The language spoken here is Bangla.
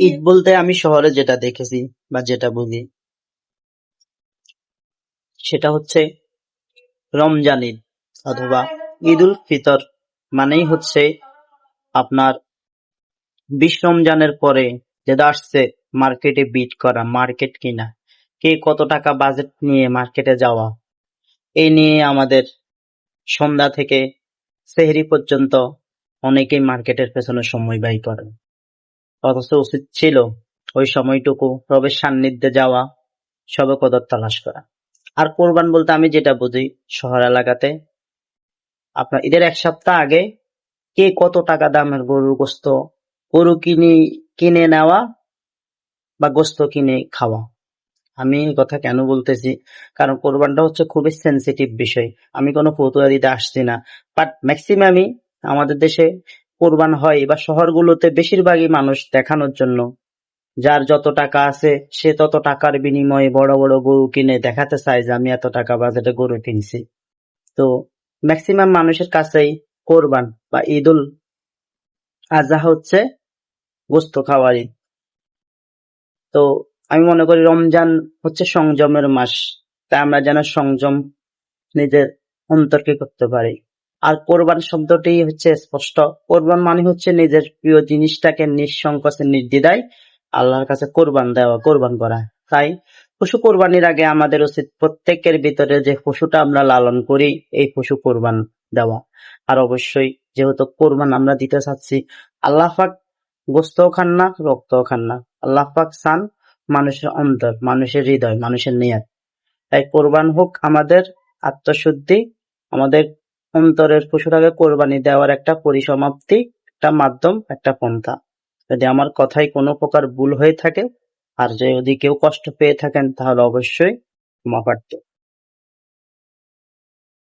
ঈদ বলতে আমি শহরে যেটা দেখেছি বা যেটা বুঝি সেটা হচ্ছে রমজান ঈদ অথবা ঈদ উল ফিতর মানেই হচ্ছে আপনার 20 রমজানের পরে যেটা আসছে মার্কেটে বিট করা, মার্কেট কিনা, কে কত টাকা বাজেট নিয়ে মার্কেটে যাওয়া, এই নিয়ে আমাদের সন্ধ্যা থেকে সেহরি পর্যন্ত অনেকেই মার্কেটের পেছনে সময় ব্যয় করে। অথচ উচিত ছিল ওই সময়টুকু রবের সান্নিধ্যে যাওয়া, সবে কদর তালাশ করা। আর কোরবান বলতে আমি যেটা বুঝি শহর এলাকাতে আপনার ঈদের 1 সপ্তাহ আগে কে কত টাকা দামের গরুর গোস্ত গরু কিনে নেওয়া বা গোস্ত কিনে খাওয়া। আমি এই কথা কেন বলতেছি, কারণ কোরবানটা হচ্ছে খুবই সেন্সিটিভ বিষয়। আমি কোনো ফতুয়া দিতে আসছি না, বাট ম্যাক্সিমামই আমাদের দেশে কোরবান হয় বা শহরগুলোতে বেশিরভাগই মানুষ দেখানোর জন্য, যার যত টাকা আছে সে তত টাকার বিনিময়ে বড় বড় গরু কিনে দেখাতে চায় যে আমি এত টাকা বাজেটে গরু কিনছি। তো ম্যাক্সিমাম মানুষের কাছেই কোরবান বা ঈদুল আজহা হচ্ছে গোস্ত খাওয়ার ঈদ। তো আমি মনে করি রমজান হচ্ছে সংযমের মাস, তাই আমরা যেন সংযম নিজের অন্তরকে করতে পারি। আর কোরবান শব্দটি হচ্ছে স্পষ্ট, কোরবান মানে হচ্ছে নিজের প্রিয় জিনিসটাকে নিঃসংকোচে নির্দ্বিধায় আল্লাহর কাছে কোরবান দেওয়া, কোরবান করা। তাই পশু কোরবানির আগে আমাদের উচিত প্রত্যেকের ভিতরে যে পশুটা আমরা লালন করি এই পশু কোরবান দেওয়া। আর অবশ্যই যেহেতু কোরবান আমরা দিতে চাচ্ছি, আল্লাহ পাক গোস্তও খান না, রক্তও খান না। আল্লাহ পাক চান মানুষের অন্তর, মানুষের হৃদয়, মানুষের নিয়ত। তাই কোরবান হোক আমাদের আত্মশুদ্ধি, আমাদের অন্তরের পশুটাকে কোরবানি দেওয়ার একটা পরিসমাপ্তি, একটা মাধ্যম, একটা পন্থা। যদি আমার কথায় কোনো প্রকার ভুল হয়ে থাকে আর যদি কেউ কষ্ট পেয়ে থাকেন তাহলে অবশ্যই ক্ষমা প্রার্থী।